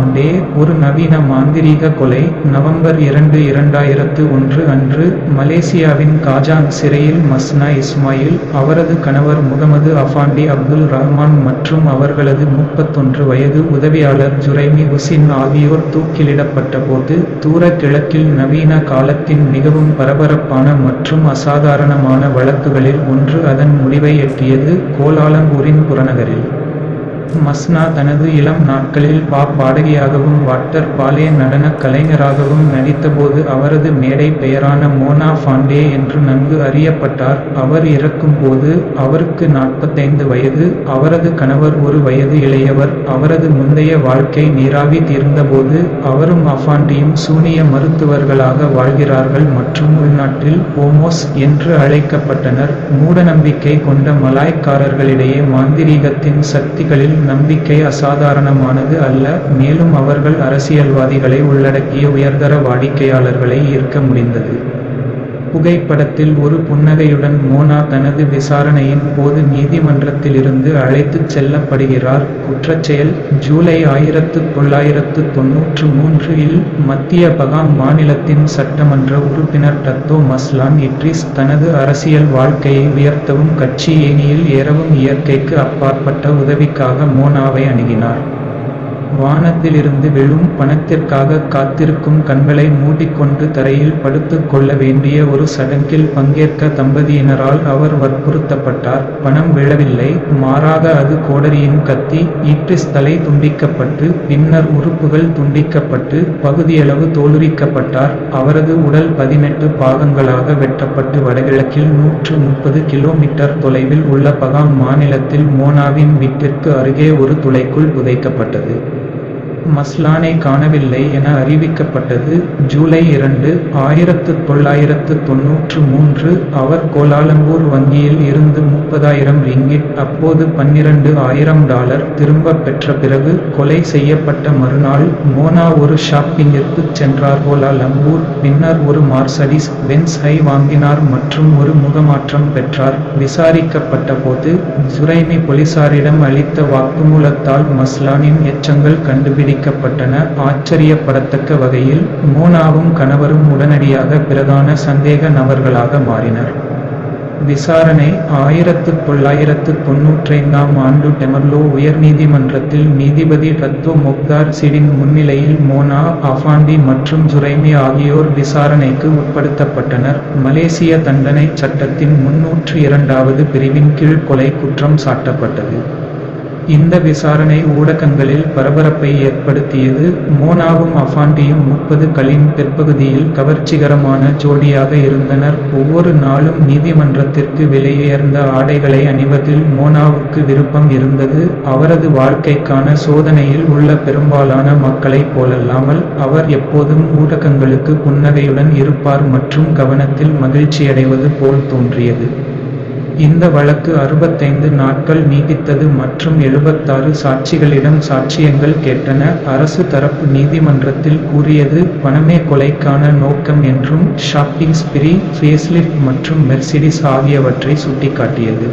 அஃபாண்டே, ஒரு நவீன மாந்திரீக கொலை. நவம்பர் 2, 2001 அன்று மலேசியாவின் காஜாங் சிறையில் மஸ்னா இஸ்மாயில், அவரது கணவர் முகமது அஃபாண்டி அப்துல் ரஹ்மான் மற்றும் அவர்களது 31 வயது உதவியாளர் ஜுரைமி உசின் ஆகியோர் தூக்கிலிடப்பட்டபோது, தூர கிழக்கில் நவீன காலத்தின் மிகவும் பரபரப்பான மற்றும் அசாதாரணமான வழக்குகளில் ஒன்று அதன் முடிவை எட்டியது. கோலாலம்பூரின் புறநகரில் மஸ்னா தனது இளம் நாட்களில் பாப் பாடகியாகவும் வாட்டர் பாலே நடனக் கலைஞராகவும் நடித்தபோது அவரது மேடை பெயரான மோனா ஃபாண்டே என்று நன்கு அறியப்பட்டார். அவர் இறக்கும்போது அவருக்கு 45 வயது. அவரது கணவர் 1 வயது இளையவர். அவரது முந்தைய வாழ்க்கை நீராவி தீர்ந்தபோது அவரும் அஃபாண்டியும் சூனிய மருத்துவர்களாக வாழ்கிறார்கள் மற்றும் உள்நாட்டில் போமோஸ் என்று அழைக்கப்பட்டனர். மூடநம்பிக்கை கொண்ட மலாய்க்காரர்களிடையே மாந்திரீகத்தின் சக்திகளில் நம்பிக்கை அசாதாரணமானது அல்ல, மேலும் அவர்கள் அரசியல்வாதிகளை உள்ளடக்கிய உயர்தர வாடிக்கையாளர்களை ஈர்க்க முடிந்தது. புகைப்படத்தில் ஒரு புன்னகையுடன் மோனா தனது விசாரணையின் போது நீதிமன்றத்திலிருந்து அழைத்துச் செல்லப்படுகிறார். குற்றச்செயல். ஜூலை 1993 இல் மத்திய பகாங் மாநிலத்தின் சட்டமன்ற உறுப்பினர் டத்தோ மஸ்லான் இட்ரிஸ் தனது அரசியல் வாழ்க்கையை உயர்த்தவும் கட்சி ஏணியில் ஏறவும் இயற்கைக்கு அப்பாற்பட்ட உதவிக்காக மோனாவை அணுகினார். வானத்திலிருந்து விழும் பணத்திற்காக காத்திருக்கும் கண்களை மூடிக்கொண்டு தரையில் படுத்துக் கொள்ள வேண்டிய ஒரு சடங்கில் பங்கேற்க தம்பதியினரால் அவர் வற்புறுத்தப்பட்டார். பணம் விழவில்லை, மாறாக அது கோடரியின் கத்தி. ஈட்ரிஸ் தலை துண்டிக்கப்பட்டு பின்னர் உறுப்புகள் துண்டிக்கப்பட்டு பகுதியளவு தோலுரிக்கப்பட்டார். அவரது உடல் 18 பாகங்களாக வெட்டப்பட்டு வடகிழக்கில் 130 கிலோமீட்டர் தொலைவில் உள்ள பகாங் மாநிலத்தில் மோனாவின் வீட்டிற்கு அருகே ஒரு துளைக்குள் புதைக்கப்பட்டது. மஸ்லானை காணவில்லை என அறிவிக்கப்பட்டது. ஜூலை 2, 1993 அவர் கோலாலம்பூர் வங்கியில் இருந்து 30,000 ரிங்கிட், அப்போது $12,000 திரும்பப் பெற்ற பிறகு கொலை செய்யப்பட்ட மறுநாள் மோனா ஒரு ஷாப்பிங்கிற்குச் சென்றார் கோலாலம்பூர். பின்னர் ஒரு மார்சடிஸ் பென்ஸ் ஐ வாங்கினார் மற்றும் ஒரு முகமாற்றம் பெற்றார். விசாரிக்கப்பட்ட போது ஜுரைமி போலீசாரிடம் அளித்த வாக்குமூலத்தால் மஸ்லானின் எச்சங்கள் கண்டுபிடிக்கப்பட்டன. ஆச்சரியப்படத்தக்க வகையில் மோனாவும் கணவரும் உடனடியாக பிரதான சந்தேக நபர்களாக மாறினர். விசாரணை. 1995 ஆண்டு டெமர்லோ உயர்நீதிமன்றத்தில் நீதிபதி டத்தோ மொக்தார் சிடின் முன்னிலையில் மோனா, அஃபாண்டி மற்றும் ஜுரைமி ஆகியோர் விசாரணைக்கு உட்படுத்தப்பட்டனர். மலேசிய தண்டனைச் சட்டத்தின் 302வது பிரிவின் கீழ் கொலை குற்றம் சாட்டப்பட்டது. இந்த விசாரணை ஊடகங்களில் பரபரப்பை ஏற்படுத்தியது. மோனாவும் அஃபாண்டியும் 30களின் பிற்பகுதியில் கவர்ச்சிகரமான ஜோடியாக இருந்தனர். ஒவ்வொரு நாளும் நீதிமன்றத்திற்கு விலையுயர்ந்த ஆடைகளை அணிவதில் மோனாவுக்கு விருப்பம் இருந்தது. அவரது வாழ்க்கைக்கான சோதனையில் உள்ள பெரும்பாலான மக்களைப் போலல்லாமல் அவர் எப்போதும் ஊடகங்களுக்கு புன்னகையுடன் இருப்பார் மற்றும் கவனத்தில் மகிழ்ச்சியடைவது போல் தோன்றியது. இந்த வழக்கு 65 நாட்கள் நீடித்தது மற்றும் 76 சாட்சிகளிடம் சாட்சியங்கள் கேட்டன. அரசு தரப்பு நீதிமன்றத்தில் கூறியது பணமே கொலைக்கான நோக்கம் என்றும் ஷாப்பிங் ஸ்பிரி, ஃபேஸ்லிஃப்ட் மற்றும் மெர்சிடிஸ் ஆகியவற்றை சுட்டிக்காட்டியது.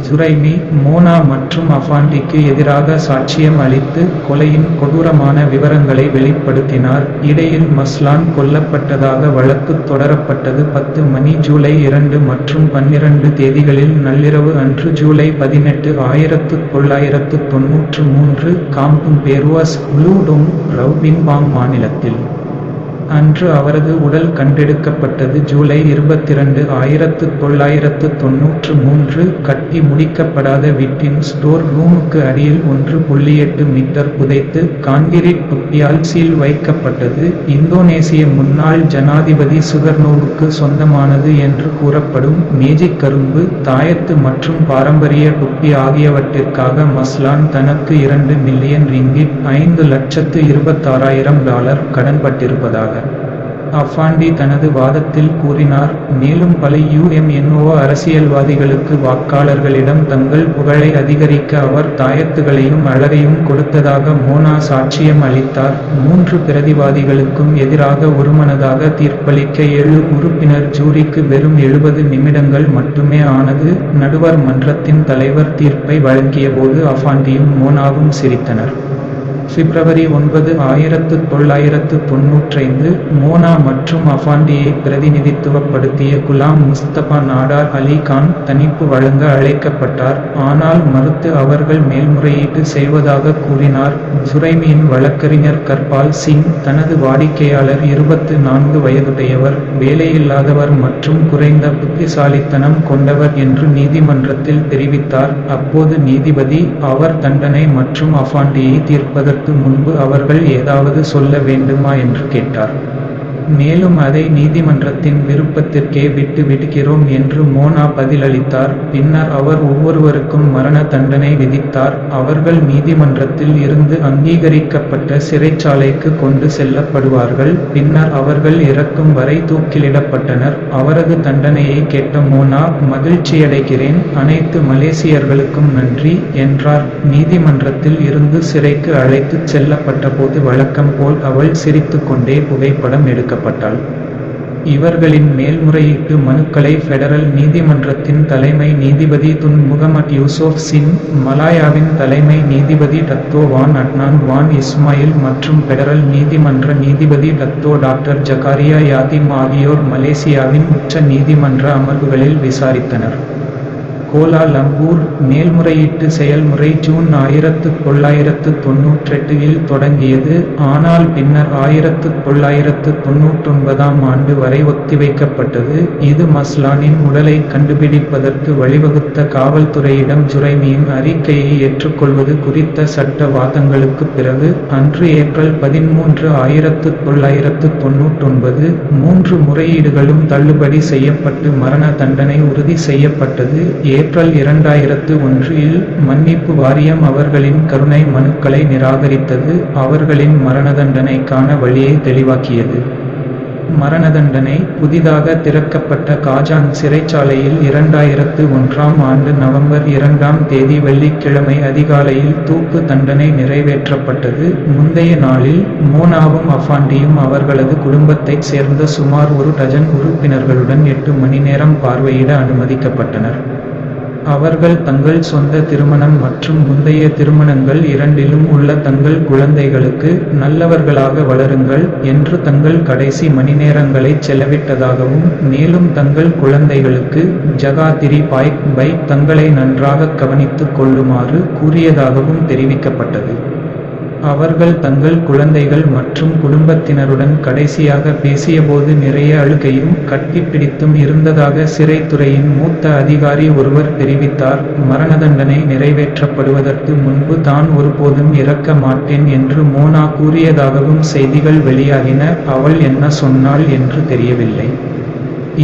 ஜுரைமி, மோனா மற்றும் அஃபாண்டிக்கு எதிராக சாட்சியம் அளித்து கொலையின் கொடூரமான விவரங்களை வெளிப்படுத்தினார். இடையில் மஸ்லான் கொல்லப்பட்டதாக வழக்கு தொடரப்பட்டது. 10 மணி ஜூலை 2 மற்றும் 12 தேதிகளில் நள்ளிரவு அன்று ஜூலை 18, 1993 காம்புங் பேருவாஸ், ப்ளூடோங், ரவ்பின்பாங் மாநிலத்தில் அன்று அவரது உடல் கண்டெடுக்கப்பட்டது. ஜூலை 22, 1993 கட்டி முடிக்கப்படாத வீட்டின் ஸ்டோர் ரூமுக்கு அடியில் 1.8 மீட்டர் புதைத்து கான்கிரீட் தொப்பியால் சீல் வைக்கப்பட்டது. இந்தோனேசிய முன்னாள் ஜனாதிபதி சுகர்னோவுக்கு சொந்தமானது என்று கூறப்படும் மேஜிக் கரும்பு, தாயத்து மற்றும் பாரம்பரிய தொப்பி ஆகியவற்றிற்காக மஸ்லான் தனக்கு 2 மில்லியன் ரிங்கிட், $5,26,000 கடன்பட்டிருப்பதாக அஃபாண்டி தனது வாதத்தில் கூறினார். மேலும் பல UMNO அரசியல்வாதிகளுக்கு வாக்காளர்களிடம் தங்கள் புகழை அதிகரிக்க அவர் தாயத்துகளையும் அழகையும் கொடுத்ததாக மோனா சாட்சியம் அளித்தார். 3 பிரதிவாதிகளுக்கும் எதிராக ஒருமனதாக தீர்ப்பளிக்க 7 உறுப்பினர் ஜூரிக்கு வெறும் 70 நிமிடங்கள் மட்டுமே ஆனது. நடுவர் மன்றத்தின் தலைவர் தீர்ப்பை வழங்கியபோது அஃபாண்டியும் மோனாவும் சிரித்தனர். பிப்ரவரி 9, 1995 மோனா மற்றும் அஃபாண்டியை பிரதிநிதித்துவப்படுத்திய குலாம் முஸ்தபா நாடார் அலி கான் தணிப்பு வழங்க அழைக்கப்பட்டார். ஆனால் மறுத்து அவர்கள் மேல்முறையீட்டு செய்வதாக கூறினார். ஜுரைமியின் வழக்கறிஞர் கர்பால் சிங் தனது வாடிக்கையாளர் 24 வயதுடையவர், வேலையில்லாதவர் மற்றும் குறைந்த புத்திசாலித்தனம் கொண்டவர் என்று நீதிமன்றத்தில் தெரிவித்தார். அப்போது நீதிபதி அவர் தண்டனை மற்றும் அஃபாண்டியை தீர்ப்பதற்கு முன்பு அவர்கள் ஏதாவது சொல்ல வேண்டுமா என்று கேட்டார். மேலும் அதை நீதிமன்றத்தின் விருப்பத்திற்கே விட்டு விடுகிறோம் என்று மோனா பதிலளித்தார். பின்னர் அவர் ஒவ்வொருவருக்கும் மரண தண்டனை விதித்தார். அவர்கள் நீதிமன்றத்தில் இருந்து அங்கீகரிக்கப்பட்ட சிறைச்சாலைக்கு கொண்டு செல்லப்படுவார்கள். பின்னர் அவர்கள் இறக்கும் வரை தூக்கிலிடப்பட்டனர். அவரது தண்டனையை கேட்ட மோனா மகிழ்ச்சியடைகிறேன், அனைத்து மலேசியர்களுக்கும் நன்றி என்றார். நீதிமன்றத்தில் இருந்து சிறைக்கு அழைத்துச் செல்லப்பட்ட போது வழக்கம் போல் அவள் சிரித்துக்கொண்டே புகைப்படம் எடுக்கப்பட்டாள். இவர்களின் மேல்முறையீட்டு மனுக்களை பெடரல் நீதிமன்றத்தின் தலைமை நீதிபதி துன் முகமட் யூசுப் சின், மலாயாவின் தலைமை நீதிபதி டத்தோ வான் அட்னான் வான் இஸ்மாயில் மற்றும் பெடரல் நீதிமன்ற நீதிபதி டத்தோ டாக்டர் ஜகாரியா யாதிம் ஆகியோர் மலேசியாவின் உச்ச நீதிமன்ற அமர்வுகளில் விசாரித்தனர். கோலா லம்பூர் மேல்முறையீட்டு செயல்முறை ஜூன் 1998 தொடங்கியது. ஆனால் பின்னர் 1999 ஆண்டு வரை ஒத்திவைக்கப்பட்டது. இது மஸ்லானின் உடலை கண்டுபிடிப்பதற்கு வழிவகுத்த காவல்துறையிடம் ஜுரைமியின் அறிக்கையை ஏற்றுக்கொள்வது குறித்த சட்ட வாதங்களுக்கு பிறகு அன்று ஏப்ரல் 13, 1999 3 முறையீடுகளும் தள்ளுபடி செய்யப்பட்டு மரண தண்டனை உறுதி செய்யப்பட்டது. ஏப்ரல் 2001 மன்னிப்பு வாரியம் அவர்களின் கருணை மனுக்களை நிராகரித்தது. அவர்களின் மரண தண்டனைக்கான வழியை தெளிவாக்கியது. மரண தண்டனை புதிதாக திறக்கப்பட்ட காஜாங் சிறைச்சாலையில் 2001 ஆண்டு நவம்பர் 2 வெள்ளிக்கிழமை அதிகாலையில் தூக்கு தண்டனை நிறைவேற்றப்பட்டது. முந்தைய நாளில் மோனாவும் அஃபாண்டியும் அவர்களது குடும்பத்தைச் சேர்ந்த சுமார் 1 டஜன் உறுப்பினர்களுடன் 8 மணி நேரம் பார்வையிட அனுமதிக்கப்பட்டனர். அவர்கள் தங்கள் சொந்த திருமணம் மற்றும் முந்தைய திருமணங்கள் இரண்டிலும் உள்ள தங்கள் குழந்தைகளுக்கு நல்லவர்களாக வளருங்கள் என்று தங்கள் கடைசி மணிநேரங்களை செலவிட்டதாகவும், மேலும் தங்கள் குழந்தைகளுக்கு ஜகாதிரி பை தங்களை நன்றாக கவனித்துக் கொள்ளுமாறு கூறியதாகவும் தெரிவிக்கப்பட்டது. அவர்கள் தங்கள் குழந்தைகள் மற்றும் குடும்பத்தினருடன் கடைசியாக பேசியபோது நிறைய அழுகையும் கட்டிப்பிடித்தும் இருந்ததாக சிறைத்துறையின் மூத்த அதிகாரி ஒருவர் தெரிவித்தார். மரண தண்டனை நிறைவேற்றப்படுவதற்கு முன்பு தான் ஒருபோதும் இறக்க மாட்டேன் என்று மோனா கூறியதாகவும் செய்திகள் வெளியாகின. அவள் என்ன சொன்னாள் என்று தெரியவில்லை.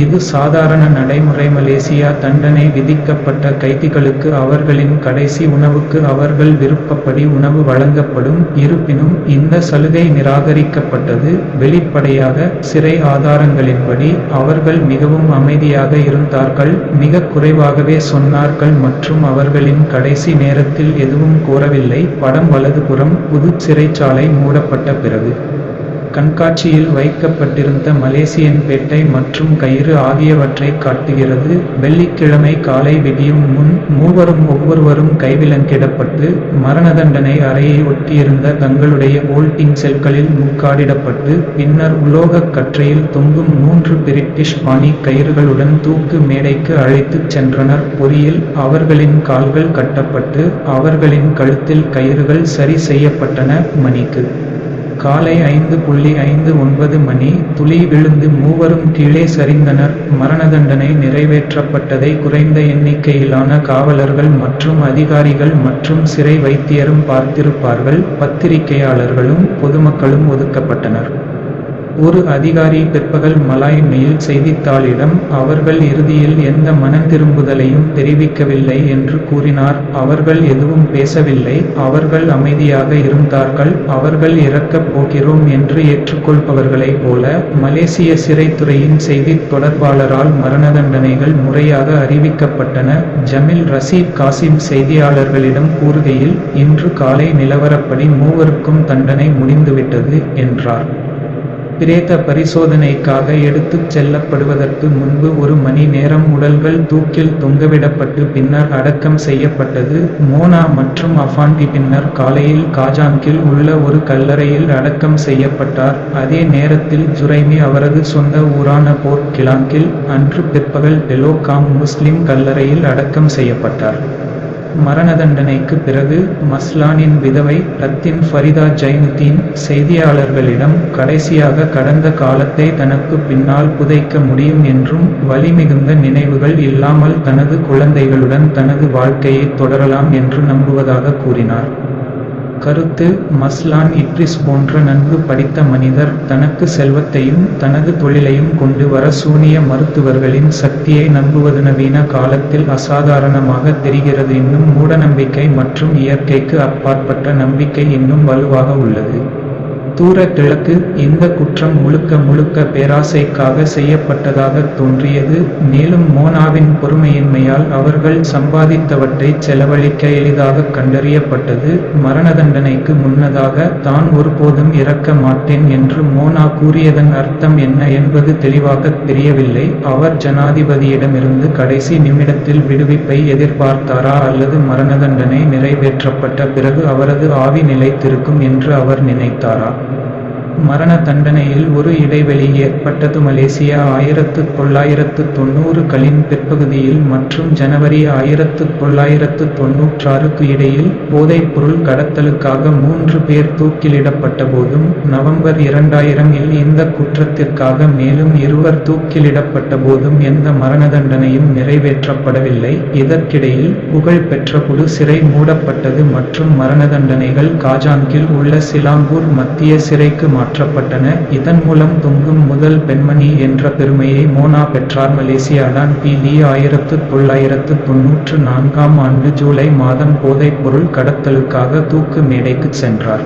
இது சாதாரண நடைமுறை. மலேசியா தண்டனை விதிக்கப்பட்ட கைதிகளுக்கு அவர்களின் கடைசி உணவுக்கு அவர்கள் விருப்பப்படி உணவு வழங்கப்படும். இருப்பினும் இந்த சலுகை நிராகரிக்கப்பட்டது. வெளிப்படையாக சிறை ஆதாரங்களின்படி அவர்கள் மிகவும் அமைதியாக இருந்தார்கள், மிக குறைவாகவே சொன்னார்கள் மற்றும் அவர்களின் கடைசி நேரத்தில் எதுவும் கோரவில்லை. படம் வலதுபுறம். புது சிறைச்சாலை மூடப்பட்ட பிறகு கண்காட்சியில் வைக்கப்பட்டிருந்த மலேசியன் பேட்டை மற்றும் கயிறு ஆகியவற்றை காட்டுகிறது. வெள்ளிக்கிழமை காலை விடியும் முன் ஒவ்வொருவரும் கைவிலங்கிடப்பட்டு மரண தண்டனை அறையை ஒட்டியிருந்த தங்களுடைய ஹோல்டிங் செல்களில் முக்காடிடப்பட்டு பின்னர் உலோகக் கற்றையில் தொங்கும் 3 பிரிட்டிஷ் பாணி கயிறுகளுடன் தூக்கு மேடைக்கு அழைத்துச் சென்றனர். பொறியில் அவர்களின் கால்கள் கட்டப்பட்டு அவர்களின் கழுத்தில் கயிறுகள் சரி செய்யப்பட்டன. மணிக்கு காலை 5:59 மணி துளி விழுந்து மூவரும் கீழே சரிந்தனர். மரண தண்டனை நிறைவேற்றப்பட்டதை குறைந்த எண்ணிக்கையிலான காவலர்கள் மற்றும் அதிகாரிகள் மற்றும் சிறை வைத்தியரும் பார்த்திருப்பார்கள். பத்திரிகையாளர்களும் பொதுமக்களும் ஒதுக்கப்பட்டனர். ஒரு அதிகாரி பிற்பகல் மலாய் மெயில் செய்தித்தாளிடம் அவர்கள் இறுதியில் எந்த மனந்திரும்புதலையும் தெரிவிக்கவில்லை என்று கூறினார். அவர்கள் எதுவும் பேசவில்லை, அவர்கள் அமைதியாக இருந்தார்கள். அவர்கள் இறக்கப் போகிறோம் என்று ஏற்றுக்கொள்பவர்களைப் போல. மலேசிய சிறைத்துறையின் செய்தித் தொடர்பாளரால் மரண தண்டனைகள் முறையாக அறிவிக்கப்பட்டன. ஜமில் ரசீத் காசிம் செய்தியாளர்களிடம் கூறுகையில், இன்று காலை நிலவரப்படி மூவருக்கும் தண்டனை முடிந்துவிட்டது என்றார். பிரேத பரிசோதனைக்காக எடுத்துச் செல்லப்படுவதற்கு முன்பு 1 மணி நேரம் உடல்கள் தூக்கில் தொங்கவிடப்பட்டு பின்னர் அடக்கம் செய்யப்பட்டது. மோனா மற்றும் அஃபாண்டி பின்னர் காலையில் காஜாங்கில் உள்ள ஒரு கல்லறையில் அடக்கம் செய்யப்பட்டார். அதே நேரத்தில் ஜுரைமி அவரது சொந்த ஊரான போர்ட் கிலாங்கில் அன்று பிற்பகல் பெலோகாம் முஸ்லிம் கல்லறையில் அடக்கம் செய்யப்பட்டார். மரணதண்டனைக்கு பிறகு மஸ்லானின் விதவை ரத்தின் ஃபரிதா ஜைனுதீன் செய்தியாளர்களிடம் கடைசியாக கடந்த காலத்தை தனக்கு பின்னால் புதைக்க முடியும் என்றும் வலிமிகுந்த நினைவுகள் இல்லாமல் தனது குழந்தைகளுடன் தனது வாழ்க்கையை தொடரலாம் என்று நம்புவதாக கூறினார். கருத்து: மஸ்லான் இட்ரிஸ் போன்ற நன்கு படித்த மனிதர் தனக்கு செல்வத்தையும் தனது தொழிலையும் கொண்டு வர சூனிய மருத்துவர்களின் சக்தியை நம்புவது நவீன காலத்தில் அசாதாரணமாக தெரிகிறது. இன்னும் மூடநம்பிக்கை மற்றும் இயற்கைக்கு அப்பாற்பட்ட நம்பிக்கை இன்னும் வலுவாக உள்ளது. தூர கிழக்கு: இந்த குற்றம் முழுக்க முழுக்க பேராசைக்காக செய்யப்பட்டதாக தோன்றியது. மேலும் மோனாவின் பொறுமையின்மையால் அவர்கள் சம்பாதித்தவற்றை செலவழிக்க எளிதாக கண்டறியப்பட்டது. மரணதண்டனைக்கு முன்னதாக தான் ஒருபோதும் இறக்க மாட்டேன் என்று மோனா கூறியதன் அர்த்தம் என்ன என்பது தெளிவாக தெரியவில்லை. அவர் ஜனாதிபதியிடமிருந்து கடைசி நிமிடத்தில் விடுவிப்பை எதிர்பார்த்தாரா அல்லது மரணதண்டனை நிறைவேற்றப்பட்ட பிறகு அவரது ஆவி நிலைத்திருக்கும் என்று அவர் நினைத்தாரா? மரண தண்டனையில் ஒரு இடைவெளி ஏற்பட்டது. மலேசியா 1990களின் பிற்பகுதியில் மற்றும் ஜனவரி 1996க்கு இடையில் போதைப்பொருள் கடத்தலுக்காக 3 பேர் தூக்கிலிடப்பட்ட போதும், நவம்பர் 2000இல் இந்த குற்றத்திற்காக மேலும் 2 தூக்கிலிடப்பட்ட போதும் எந்த மரணதண்டனையும் நிறைவேற்றப்படவில்லை. இதற்கிடையில் புகழ்பெற்ற புடு சிறை மூடப்பட்டது மற்றும் மரணதண்டனைகள் காஜாங்கில் உள்ள சிலாங்கூர் மத்திய சிறைக்கு மாற்றப்பட்டன. இதன் மூலம் தொங்கும் முதல் பெண்மணி என்ற பெருமையை மோனா பெற்றார். மலேசியாதான் பி.லி 1994ஆம் ஆண்டு ஜூலை மாதம் போதைப்பொருள் கடத்தலுக்காக தூக்கு மேடைக்கு சென்றார்.